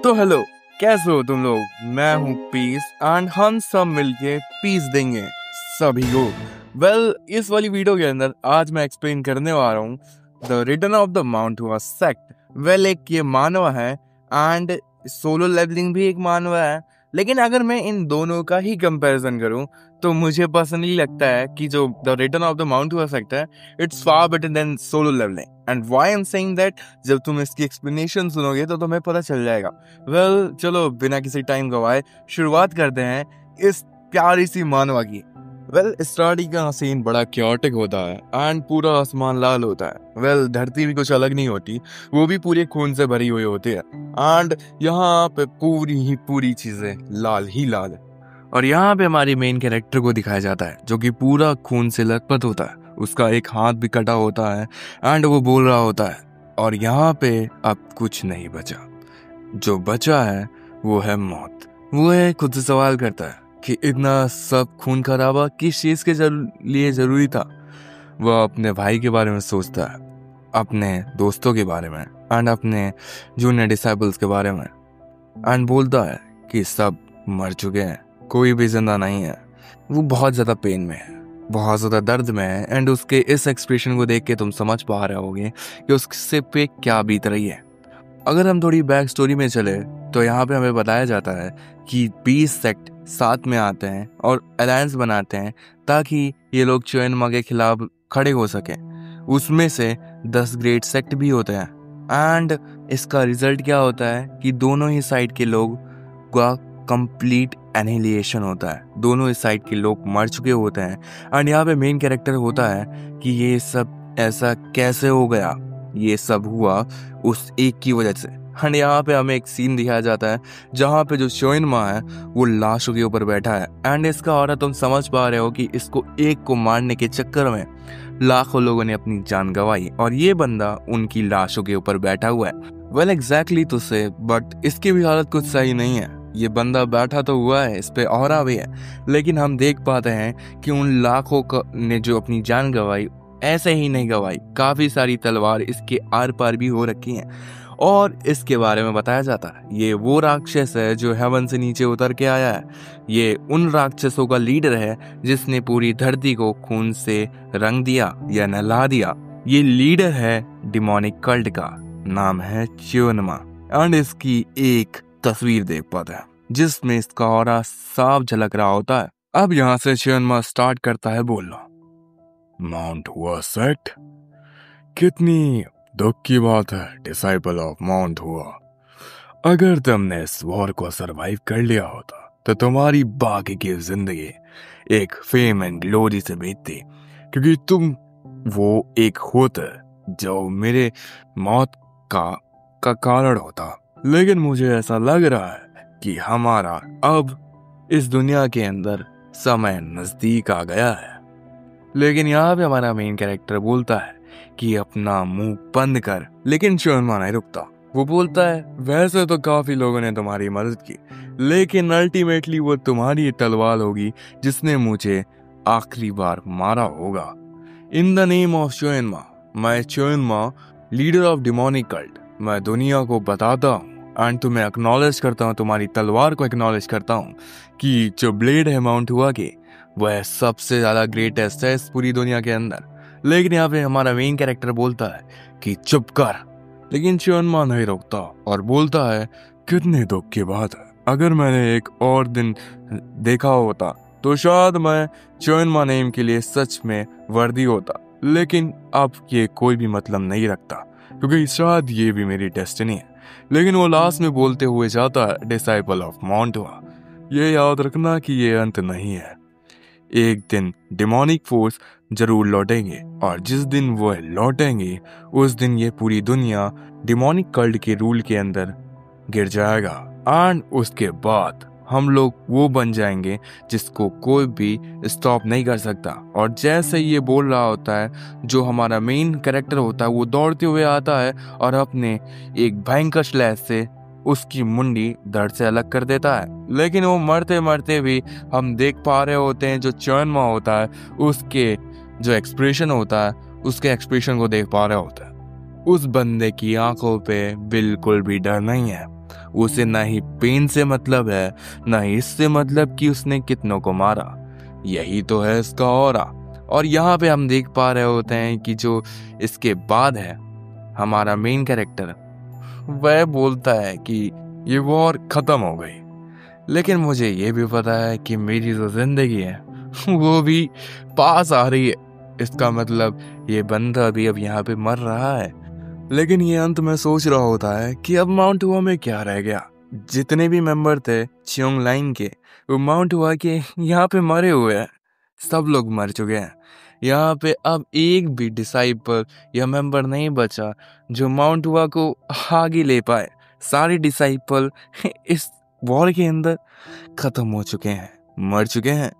तो हेलो, कैसे हो तुम लोग। मैं हूँ पीस एंड हम सब मिलके पीस देंगे सभी को। इस वाली वीडियो के अंदर आज मैं एक्सप्लेन करने वाला हूँ the return of the Mount Hua sect. एक ये मानव है एंड सोलो लेवलिंग भी एक मानव है, लेकिन अगर मैं इन दोनों का ही कंपैरिजन करूं तो मुझे पर्सनली लगता है कि जो the return of the Mount Hua sect है, it's far better than Solo Leveling. And why I am saying that, जब तुम इसकी एक्सप्लेनेशन सुनोगे तो तुम्हें पता चल जाएगा। चलो बिना किसी टाइम गवाए शुरुआत करते हैं इस प्यारी सी मानवा की। स्टार्टिंग का सीन बड़ा क्योटिक होता है एंड पूरा आसमान लाल होता है। धरती भी कुछ अलग नहीं होती, वो भी पूरे खून से भरी हुई होती है एंड यहाँ पे पूरी चीजें लाल ही लाल है। और यहाँ पे हमारी मेन कैरेक्टर को दिखाया जाता है जो कि पूरा खून से लथपथ होता है, उसका एक हाथ भी कटा होता है एंड वो बोल रहा होता है और यहाँ पे अब कुछ नहीं बचा, जो बचा है वो है मौत। वो है खुद से सवाल करता है कि इतना सब खून खराबा किस चीज के लिए जरूरी था। वह अपने भाई के बारे में सोचता है, अपने दोस्तों के बारे में एंड अपने जूनियर डिसाइपल्स के बारे में एंड बोलता है कि सब मर चुके हैं, कोई भी जिंदा नहीं है। वो बहुत ज्यादा पेन में है, बहुत ज्यादा दर्द में है एंड उसके इस एक्सप्रेशन को देख के तुम समझ पा रहे होगे कि उससे पे क्या बीत रही है। अगर हम थोड़ी बैक स्टोरी में चले तो यहाँ पे हमें बताया जाता है कि 20 सेक्ट साथ में आते हैं और अलायंस बनाते हैं ताकि ये लोग चोएनमा के खिलाफ खड़े हो सकें। उसमें से 10 ग्रेट सेक्ट भी होते हैं एंड इसका रिजल्ट क्या होता है कि दोनों ही साइड के लोग का कंप्लीट एनिहिलेशन होता है। दोनों ही साइड के लोग मर चुके होते हैं एंड यहाँ पे मेन कैरेक्टर होता है कि ये सब ऐसा कैसे हो गया, ये सब हुआ उस एक की वजह से। एंड यहाँ पे हमें एक सीन दिखाया जाता है जहाँ पे जो चोएनमा है वो लाशों के ऊपर बैठा है एंड इसका और तुम समझ पा रहे हो कि इसको एक को मारने के चक्कर में लाखों लोगों ने अपनी जान गंवाई और ये बंदा उनकी लाशों के ऊपर बैठा हुआ है। एग्जैक्टली तो से बट इसकी भी हालत कुछ सही नहीं है। ये बंदा बैठा तो हुआ है, इस पे औरा भी है, लेकिन हम देख पाते हैं कि उन लाखों ने जो अपनी जान गंवाई ऐसे ही नहीं गंवाई, काफी सारी तलवार इसके आर पार भी हो रखी हैं। और इसके बारे में बताया जाता है ये वो राक्षस है जो हेवन से नीचे उतर के आया है। ये उन राक्षसों का लीडर है जिसने पूरी धरती को खून से रंग दिया या नहला दिया। ये लीडर है डिमोनिक कल्ट का, नाम है चोएनमा एंड इसकी एक तस्वीर देख पाते हैं जिसमें इसका ऑरा साफ झलक रहा होता है। अब यहाँ से चोएनमा स्टार्ट करता है बोलना, माउंट हुआ सेक्ट, कितनी दुख की बात है डिसाइपल ऑफ माउंट हुआ। अगर तुमने इस वॉर को सरवाइव कर लिया होता तो तुम्हारी बाकी की जिंदगी एक फेम एंड ग्लोरी से बीतती, क्योंकि तुम वो एक होते जो मेरे मौत का कारण होता। लेकिन मुझे ऐसा लग रहा है कि हमारा अब इस दुनिया के अंदर समय नजदीक आ गया है। लेकिन यहाँ पे हमारा मेन कैरेक्टर बोलता है कि अपना मुंह बंद कर, लेकिन चोएनमा नहीं रुकता। वो बोलता है वैसे तो काफी लोगों ने तुम्हारी मदद की, लेकिन अल्टीमेटली वो तुम्हारी तलवार होगी जिसने मुझे आखिरी बार मारा होगा। इन द नेम ऑफ चोएनमा, मैं चोएनमा लीडर ऑफ डिमोनिक कल्ट, मैं दुनिया को बताता हूँ एंड तुम्हें एक्नॉलेज करता हूँ, तुम्हारी तलवार को एक्नॉलेज करता हूँ कि जो ब्लेड है माउंट हुआ के वह सबसे ज्यादा ग्रेटेस्ट है इस पूरी दुनिया के अंदर। लेकिन यहाँ पे हमारा मेन कैरेक्टर बोलता है कि चुप कर, लेकिन चोएनमा नहीं रोकता और बोलता है कितने दुख की बात है, अगर मैंने एक और दिन देखा होता तो शायद मैं चोएनमा नेम के लिए सच में वर्दी होता, लेकिन अब ये कोई भी मतलब नहीं रखता क्योंकि शायद ये भी मेरी डेस्टिनी है। लेकिन वो लास्ट में बोलते हुए जाता है डिसाइपल ऑफ माउंट हुआ, ये याद रखना कि ये अंत नहीं है, एक दिन डिमोनिक फोर्स जरूर लौटेंगे और जिस दिन वो लौटेंगे उस दिन ये पूरी दुनिया डिमोनिक कल्ट के रूल के अंदर गिर जाएगा एंड उसके बाद हम लोग वो बन जाएंगे जिसको कोई भी स्टॉप नहीं कर सकता। और जैसे ये बोल रहा होता है, जो हमारा मेन कैरेक्टर होता है वो दौड़ते हुए आता है और अपने एक भयंकर स्लैश से उसकी मुंडी धड़ से अलग कर देता है। लेकिन वो मरते मरते भी हम देख पा रहे होते हैं जो चोएनमा होता है उसके जो एक्सप्रेशन होता है, उसके एक्सप्रेशन को देख पा रहे होता है। उस बंदे की आंखों पे बिल्कुल भी डर नहीं है उसे ना ही पेन से मतलब है, ना ही इससे मतलब कि उसने कितनों को मारा। यही तो है इसका ऑरा। और यहाँ पे हम देख पा रहे होते हैं कि जो इसके बाद है हमारा मेन कैरेक्टर, वह बोलता है कि ये वॉर खत्म हो गई, लेकिन मुझे ये भी पता है कि मेरी जो जिंदगी है वो भी पास आ रही है। इसका मतलब ये बंदा भी अब यहाँ पे मर रहा है। लेकिन ये अंत में सोच रहा होता है कि अब माउंट हुआ में क्या रह गया। जितने भी मेंबर थे चियोंग लाइन के, वो माउंट हुआ के यहाँ पे मरे हुए हैं। सब लोग मर चुके हैं। यहाँ पे अब एक भी डिसाइपल या मेंबर नहीं बचा जो माउंट हुआ को आगे ले पाए। सारे डिसाइपल इस वॉर के अंदर खत्म हो चुके हैं, मर चुके हैं।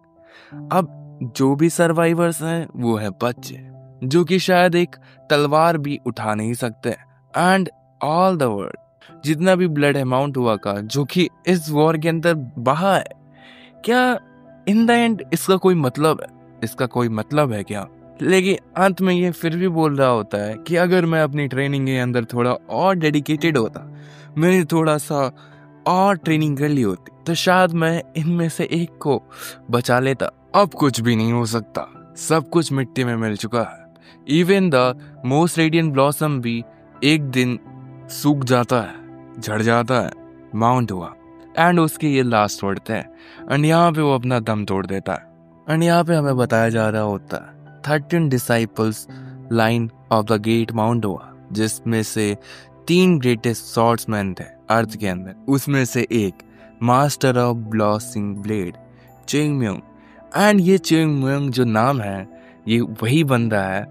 अब जो भी सर्वाइवर्स हैं वो है बच्चे, जो कि शायद एक तलवार भी उठा नहीं सकते। एंड ऑल द वर्ल्ड, जितना भी ब्लड है माउंट हुआ का जो कि इस वॉर के अंदर बहा है, क्या इन द एंड इसका कोई मतलब है? इसका कोई मतलब है क्या? लेकिन अंत में ये फिर भी बोल रहा होता है कि अगर मैं अपनी ट्रेनिंग के अंदर थोड़ा और डेडिकेटेड होता, मैंने थोड़ा सा और ट्रेनिंग कर ली होती, तो शायद मैं इनमें से एक को बचा लेता। अब कुछ भी नहीं हो सकता, सब कुछ मिट्टी में मिल चुका है। Even the most radiant blossom भी एक दिन सूख जाता है, झड़ जाता है, माउंट हुआ। एंड उसके ये लास्ट वर्ड थे। एंड यहाँ पे वो अपना दम तोड़ देता है। एंड यहाँ पे हमें बताया जा रहा होता है 13 disciples line of the gate Mount Hua, जिसमें से 3 ग्रेटेस्ट स्वॉर्ड्समैन थे अर्थ के अंदर। उसमें से एक master of blazing blade, Cheng Myong. And ये चेंग म्योंग जो नाम है, ये वही बंदा है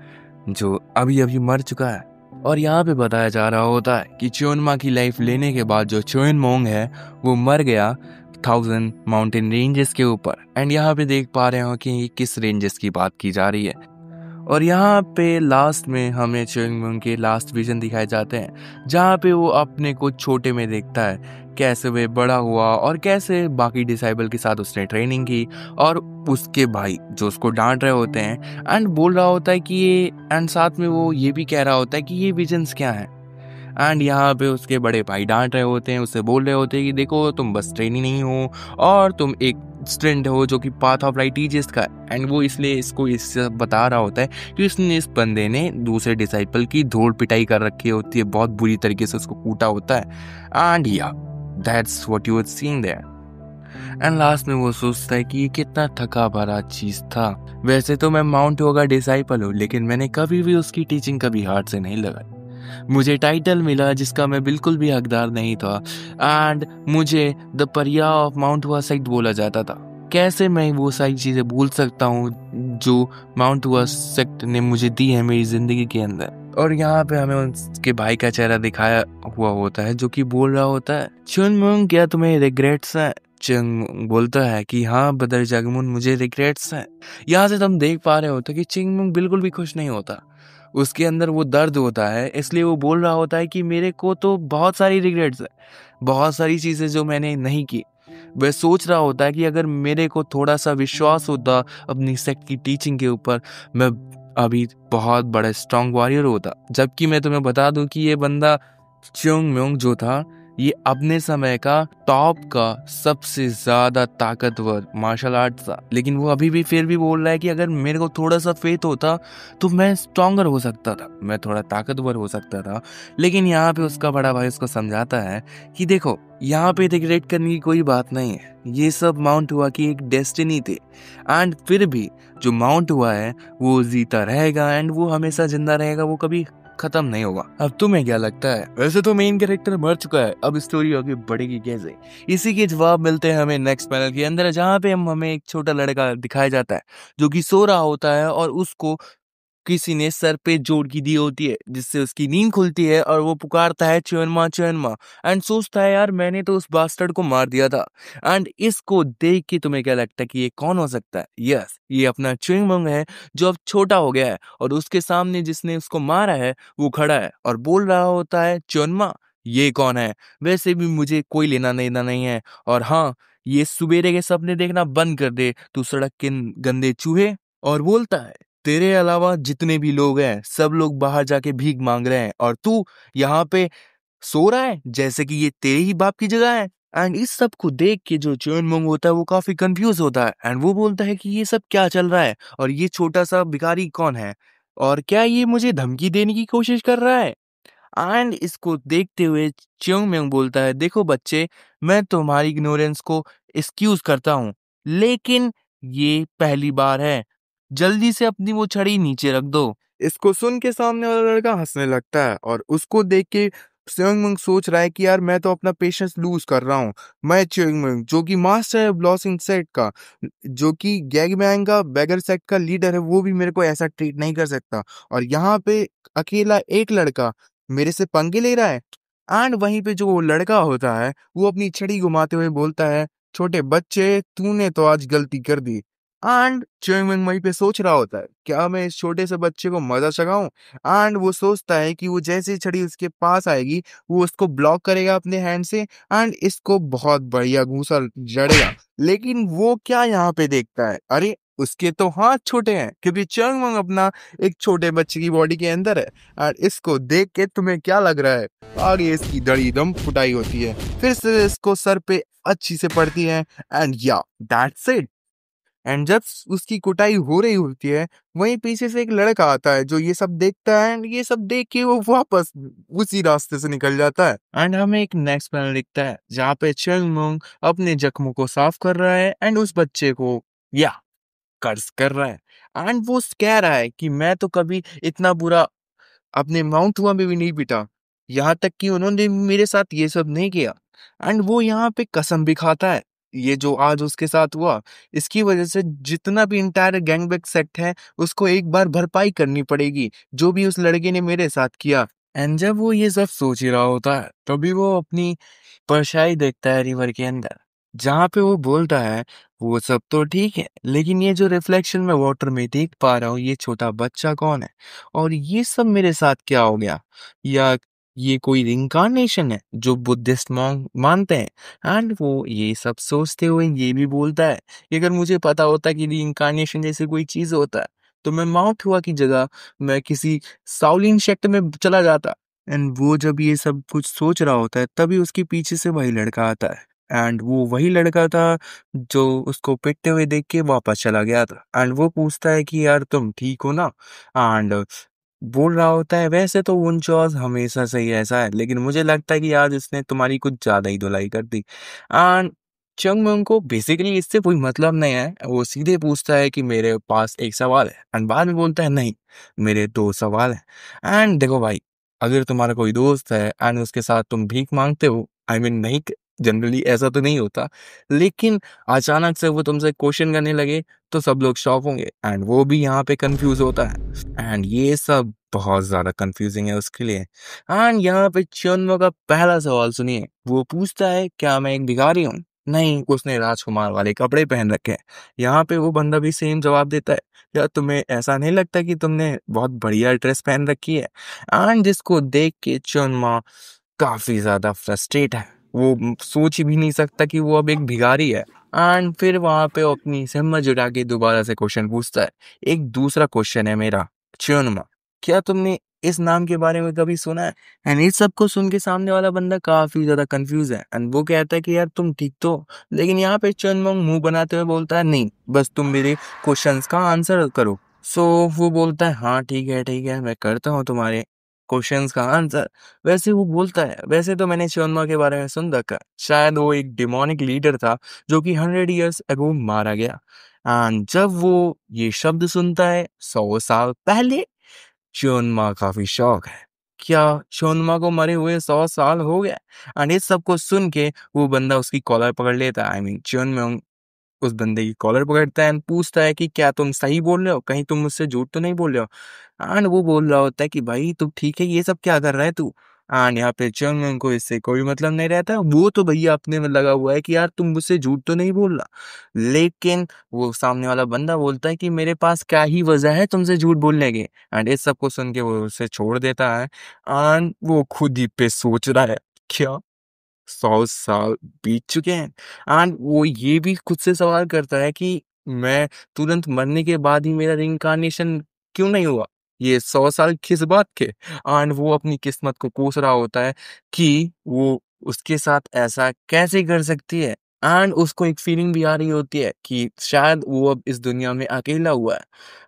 जो अभी अभी मर चुका है। और यहाँ पे बताया जा रहा होता है कि च्योनमा की लाइफ लेने के बाद जो च्योन मोंग है वो मर गया 1000 माउंटेन रेंजेस के ऊपर। एंड यहाँ पे देख पा रहे हो कि किस रेंजेस की बात की जा रही है। और यहाँ पे लास्ट में हमें च्योंगमोंग के लास्ट विजन दिखाए जाते हैं, जहाँ पे वो अपने को छोटे में देखता है, कैसे वे बड़ा हुआ और कैसे बाकी डिसाइबल के साथ उसने ट्रेनिंग की। और उसके भाई जो उसको डांट रहे होते हैं एंड बोल रहा होता है कि ये, एंड साथ में वो ये भी कह रहा होता है कि ये विजन्स क्या हैं। एंड यहाँ पे उसके बड़े भाई डांट रहे होते हैं, उससे बोल रहे होते हैं कि देखो तुम बस ट्रेनी नहीं हो और तुम एक स्टूडेंट हो जो कि पाथ ऑफ राइट टीचर्स का है। एंड वो इसलिए इसको इससे बता रहा होता है कि इसने, इस बंदे ने दूसरे डिसाइपल की धूल पिटाई कर रखी होती है, बहुत बुरी तरीके से उसको कूटा होता है। एंड या that's what you are seeing there. And last में वो सोचता है कि ये कितना थका भरा चीज था। वैसे तो मैं माउंट हुआ का डिसाइपल हूँ, लेकिन मैंने कभी भी उसकी टीचिंग कभी हाथ से नहीं लगाई। मुझे टाइटल मिला जिसका मैं बिल्कुल भी हकदार नहीं था। एंड मुझे द परिया ऑफ माउंट हुआ सेक्ट बोला जाता था। कैसे मैं वो सारी चीजें भूल सकता हूँ जो माउंट हुआ सेक्ट ने मुझे दी है मेरी जिंदगी के अंदर। और यहाँ पे हमें उसके भाई का चेहरा दिखाया हुआ होता है जो कि बोल रहा होता है, चुनमुंग क्या तुम्हें रिग्रेट्स हैं? चिंगमुंग बोलता है कि हाँ ब्रदर जगमुन, मुझे रिग्रेट्स हैं। यहाँ से तुम देख पा रहे होते कि चिंगमुंग बिल्कुल भी खुश नहीं होता। उसके अंदर वो दर्द होता है, इसलिए वो बोल रहा होता है कि मेरे को तो बहुत सारी रिग्रेट्स है, बहुत सारी चीजें जो मैंने नहीं की। वह सोच रहा होता है कि अगर मेरे को थोड़ा सा विश्वास होता अपनी सेक्ट की टीचिंग के ऊपर, मैं अभी बहुत बड़ा स्ट्रॉन्ग वॉरियर होता। जबकि मैं तुम्हें बता दूं कि ये बंदा च्योंग म्योंग जो था, ये अपने समय का टॉप का सबसे ज्यादा ताकतवर मार्शल आर्ट था। लेकिन वो अभी भी फिर भी बोल रहा है कि अगर मेरे को थोड़ा सा फेथ होता तो मैं स्ट्रॉन्गर हो सकता था, मैं थोड़ा ताकतवर हो सकता था। लेकिन यहाँ पे उसका बड़ा भाई उसको समझाता है कि देखो, यहाँ पे रिग्रेट करने की कोई बात नहीं है, ये सब माउंट हुआ की एक डेस्टिनी थी। एंड फिर भी जो माउंट हुआ है वो जीता रहेगा एंड वो हमेशा जिंदा रहेगा, वो कभी खत्म नहीं होगा। अब तुम्हें क्या लगता है? वैसे तो मेन कैरेक्टर मर चुका है, अब स्टोरी आगे बढ़ेगी कैसे? इसी के जवाब मिलते हैं हमें नेक्स्ट पैनल के अंदर, जहाँ पे हमें एक छोटा लड़का दिखाया जाता है जो कि सो रहा होता है और उसको किसी ने सर पे जोड़ की दी होती है, जिससे उसकी नींद खुलती है और वो पुकारता है च्योनमा च्योनमा। एंड सोचता है यार मैंने तो उस बास्टर्ड को मार दिया था। एंड इसको देख के तुम्हें क्या लगता है कि ये कौन हो सकता है? यस, ये अपना च्युइंगमंग है जो अब छोटा हो गया है और उसके सामने जिसने उसको मारा है वो खड़ा है और बोल रहा होता है, च्योनमा ये कौन है? वैसे भी मुझे कोई लेना देना नहीं है। और हाँ, ये सुबेरे के सपने देखना बंद कर दे, तू सड़क के गंदे चूहे। और बोलता है, तेरे अलावा जितने भी लोग हैं सब लोग बाहर जाके भीख मांग रहे हैं और तू यहाँ पे सो रहा है जैसे कि ये तेरे ही बाप की जगह है। एंड इस सब को देख के जो चुनमुंग होता है वो काफी कंफ्यूज होता है एंड वो बोलता है कि ये सब क्या चल रहा है और ये छोटा सा भिखारी कौन है और क्या ये मुझे धमकी देने की कोशिश कर रहा है। एंड इसको देखते हुए च्योंग म्योंग बोलता है, देखो बच्चे, मैं तुम्हारी इग्नोरेंस को एक्सक्यूज करता हूँ, लेकिन ये पहली बार है, जल्दी से अपनी वो छड़ी नीचे रख दो। इसको सुन के सामने वाला लड़का हंसने लगता है और उसको देख के च्योंग म्योंग सोच रहा है कि यार मैं तो अपना पेशेंस लूज कर रहा हूँ। मैं च्योंग म्योंग जो कि मास्टर है ब्लॉसिंग सेट का, जो कि गैंगबैंग का बैगर सेट का लीडर है, वो भी मेरे को ऐसा ट्रीट नहीं कर सकता। और यहाँ पे अकेला एक लड़का मेरे से पंगे ले रहा है। एंड वहीं पे जो वो लड़का होता है वो अपनी छड़ी घुमाते हुए बोलता है, छोटे बच्चे, तूने तो आज गलती कर दी। एंड च्योंग वहीं पे सोच रहा होता है, क्या मैं इस छोटे से बच्चे को मजा चखाऊं। एंड वो सोचता है कि वो जैसे ही छड़ी उसके पास आएगी वो उसको ब्लॉक करेगा अपने हैंड से एंड इसको बहुत बढ़िया घूसा जड़ेगा। लेकिन वो क्या यहाँ पे देखता है, अरे उसके तो हाथ छोटे हैं क्योंकि च्योंग अपना एक छोटे बच्चे की बॉडी के अंदर है। और इसको देख के तुम्हें क्या लग रहा है, आगे इसकी दड़ी दम फुटाई होती है, फिर से इसको सर पे अच्छी से पड़ती है एंड या दैट्स इट। एंड जब उसकी कुटाई हो रही होती है वहीं पीछे से एक लड़का आता है जो ये सब देखता है एंड ये सब देख के वो वापस उसी रास्ते से निकल जाता है। एंड हमें एक नेक्स्ट पैनल दिखता है जहाँ पे च्योंग अपने जख्मों को साफ कर रहा है एंड उस बच्चे को या कर्ज कर रहा है। एंड वो कह रहा है कि मैं तो कभी इतना बुरा अपने माउंट हुआ में भी नहीं पिटा, यहाँ तक कि उन्होंने मेरे साथ ये सब नहीं किया। एंड वो यहाँ पे कसम भी खाता है, ये जो आज उसके साथ हुआ इसकी वजह से जितना भी इंटायर गैंगबैंग सेट है उसको एक बार भरपाई करनी पड़ेगी जो भी उस लड़के ने मेरे साथ किया। एंड जब वो ये सब सोच ही रहा होता है तभी वो अपनी परछाई देखता है रिवर के अंदर, जहाँ पे वो बोलता है, वो सब तो ठीक है लेकिन ये जो रिफ्लेक्शन में वाटर में देख पा रहा हूँ ये छोटा बच्चा कौन है और ये सब मेरे साथ क्या हो गया, या ये कोई रिंकारनेशन है जो बुद्धिस्ट मॉन्क मानते हैं। एंड वो ये सब सोचते हुए ये भी बोलता है कि अगर मुझे पता होता कि रिंकारनेशन जैसे कोई चीज होता है तो मैं माउंट हुआ की जगह मैं किसी साउलिन सेक्ट में चला जाता। एंड वो जब ये सब कुछ सोच रहा होता है तभी उसके पीछे से वही लड़का आता है एंड वो वही लड़का था जो उसको पिटते हुए देख के वापस चला गया था। एंड वो पूछता है कि यार तुम ठीक हो ना। एंड बोल रहा होता है, वैसे तो उनचॉस हमेशा से ही ऐसा है लेकिन मुझे लगता है कि आज उसने तुम्हारी कुछ ज्यादा ही धुलाई कर दी। एंड चंगमंग को बेसिकली इससे कोई मतलब नहीं है, वो सीधे पूछता है कि मेरे पास एक सवाल है एंड बाद में बोलता है नहीं, मेरे दो सवाल हैं। एंड देखो भाई, अगर तुम्हारा कोई दोस्त है एंड उसके साथ तुम भीख मांगते हो, आई मीन नहीं, जनरली ऐसा तो नहीं होता, लेकिन अचानक से वो तुमसे क्वेश्चन करने लगे तो सब लोग शॉक होंगे एंड वो भी यहाँ पे कंफ्यूज होता है एंड ये सब बहुत ज्यादा कंफ्यूजिंग है उसके लिए। एंड यहाँ पे चंदो का पहला सवाल सुनिए, वो पूछता है क्या मैं एक भिखारी हूँ, नहीं, उसने राजकुमार वाले कपड़े पहन रखे हैं। यहाँ पे वो बंदा भी सेम जवाब देता है, या तुम्हें ऐसा नहीं लगता कि तुमने बहुत बढ़िया ड्रेस पहन रखी है। एंड जिसको देख के चुनमा काफी ज्यादा फ्रस्ट्रेट है, वो सोच भी नहीं सकता कि वो अब एक भिखारी है। एंड फिर वहां पे वो अपनी हिम्मत जुटा के दोबारा से क्वेश्चन पूछता है। एक दूसरा क्वेश्चन है मेरा, चुनमा, क्या तुमने इस नाम के बारे में कभी सुना है। एंड इस सब को सुन के सामने वाला बंदा काफी ज्यादा कंफ्यूज है एंड वो कहता है कि यार तुम ठीक तो हो? लेकिन यहाँ पे चुनमुंग मुंह बनाते हुए बोलता है, नहीं, बस तुम मेरे क्वेश्चंस का आंसर करो। सो वो बोलता है, हाँ ठीक है, मैं करता हूँ तुम्हारे क्वेश्चंस का आंसर। वैसे वो बोलता है, वैसे तो मैंने चोनमा के बारे में सुन रखा है, शायद वो एक डिमोनिक लीडर था जो कि 100 years अगो मारा गया। एंड जब वो ये शब्द सुनता है 100 साल पहले, चोनमा काफी शौक है, क्या चोनमा को मरे हुए 100 साल हो गए। एंड इस सब को सुन के वो बंदा उसकी कॉलर पकड़ लेता है, आई मीन चोनमा उस बंदे की कॉलर पकड़ता है एंड पूछता है कि क्या तुम सही बोल रहे हो, कहीं तुम मुझसे झूठ तो नहीं बोल रहे हो। एंड वो बोल रहा होता है कि भाई तू ठीक है, ये सब क्या कर रहा है तू। एंड यहाँ पे चंग को इससे कोई मतलब नहीं रहता, वो तो भैया अपने में लगा हुआ है कि यार तुम मुझसे झूठ तो नहीं बोल रहा। लेकिन वो सामने वाला बंदा बोलता है कि मेरे पास क्या ही वजह है तुमसे झूठ बोलने की। एंड इस सब को सुन के वो उसे छोड़ देता है एंड वो खुद ही पे सोच रहा है, क्या 100 साल बीत चुके हैं। एंड वो ये भी खुद से सवाल करता है कि मैं तुरंत मरने के बाद ही मेरा रिइंकार्नेशन क्यों नहीं हुआ, ये 100 साल किस बात के। एंड वो अपनी किस्मत को कोस रहा होता है कि वो उसके साथ ऐसा कैसे कर सकती है। एंड उसको एक फीलिंग भी आ रही होती है कि शायद वो अब इस दुनिया में अकेला हुआ है।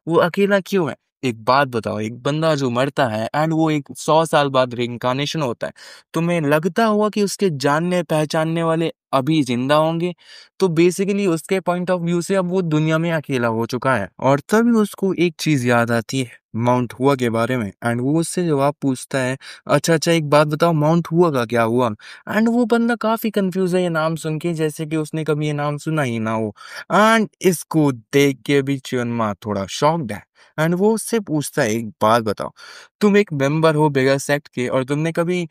वो अकेला क्यों है? एक बात बताओ, एक बंदा जो मरता है एंड वो एक 100 साल बाद रिइंकार्नेशन होता है, तुम्हें लगता होगा कि उसके जानने पहचानने वाले अभी जिंदा होंगे? तो बेसिकली उसके पॉइंट ऑफ व्यू से अब वो दुनिया में अकेला हो चुका है। और तभी उसको एक चीज याद आती है माउंट हुआ के बारे में। एंड वो उससे जवाब पूछता है, अच्छा अच्छा एक बात बताओ, माउंट हुआ का क्या हुआ? एंड वो बंदा काफी कंफ्यूज है ये नाम सुन के, जैसे कि उसने कभी ये नाम सुना ही ना हो। एंड इसको देख के भी चुनमा थोड़ा शॉक्ड है। एंड वो उससे पूछता है, एक बात बताओ, तुम एक मेंबर हो बिगर सेक्ट के और तुमने कभी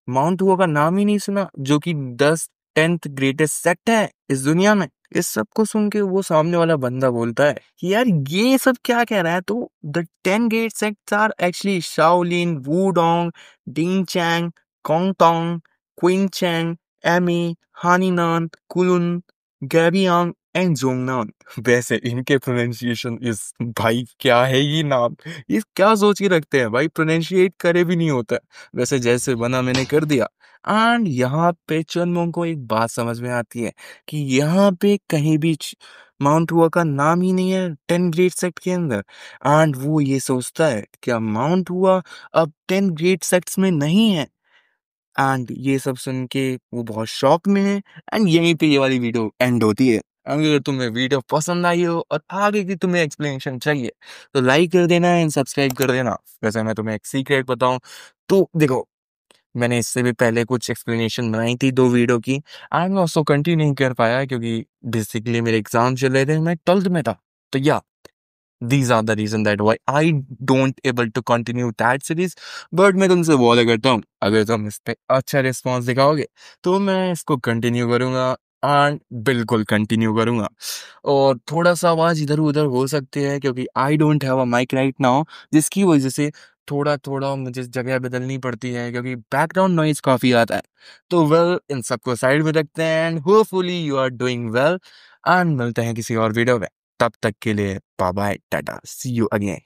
माउंट हुआ का नाम ही नहीं सुना, जो कि 10th ग्रेटेस्ट सेक्ट है इस दुनिया में? इस सब को सुन के वो सामने वाला बंदा बोलता है कि यार ये सब क्या कह रहा है? तो the 10 great sects are actually Shaolin, Wudong, Ding Chang, Kongtong, Qing Chang, Emei, Haninan, Kunlun, Gabiang and Zhongnan. वैसे इनके प्रोनाउंसिएशन इस, भाई क्या है ये नाम? ये क्या सोच के रखते हैं भाई, प्रोनाउंशिएट करे भी नहीं होता। वैसे जैसे बना मैंने कर दिया। एंड यहाँ पे चुनमोंग को एक बात समझ में आती है कि यहाँ पे कहीं भी माउंट हुआ का नाम ही नहीं है 10 ग्रेट सेक्ट के अंदर। एंड वो ये सोचता है क्या माउंट हुआ अब 10 ग्रेट सेक्ट्स में नहीं है? एंड ये सब सुन के वो बहुत शॉक में है। एंड यहीं पे ये वाली वीडियो एंड होती है। अगर तुम्हें वीडियो पसंद आई हो और आगे की तुम्हें एक्सप्लेनेशन चाहिए तो लाइक कर देना एंड सब्सक्राइब कर देना। वैसे मैं तुम्हें एक सीक्रेट बताऊं तो देखो, मैंने इससे भी पहले कुछ एक्सप्लेनेशन बनाई थी 2 वीडियो की, एंड मैं उसको कंटिन्यू नहीं कर पाया क्योंकि बेसिकली मेरे एग्जाम चल रहे थे, मैं 12th में था। तो या these are the reason that why I don't able to continue that series। But मैं तुमसे वादा करता हूँ, अगर तुम इस पे अच्छा रिस्पॉन्स दिखाओगे तो मैं इसको कंटिन्यू करूंगा। एंड बिल्कुल कंटिन्यू करूंगा। और थोड़ा सा आवाज इधर उधर हो सकती है क्योंकि I don't have a mic right now, जिसकी वजह से थोड़ा थोड़ा मुझे जगह बदलनी पड़ती है क्योंकि बैकग्राउंड नॉइज काफी आता है। तो वेल, इन सबको साइड में रखते हैं and hopefully you are doing well. And मिलते हैं किसी और वीडियो में। तब तक के लिए bye bye, tata, see you again.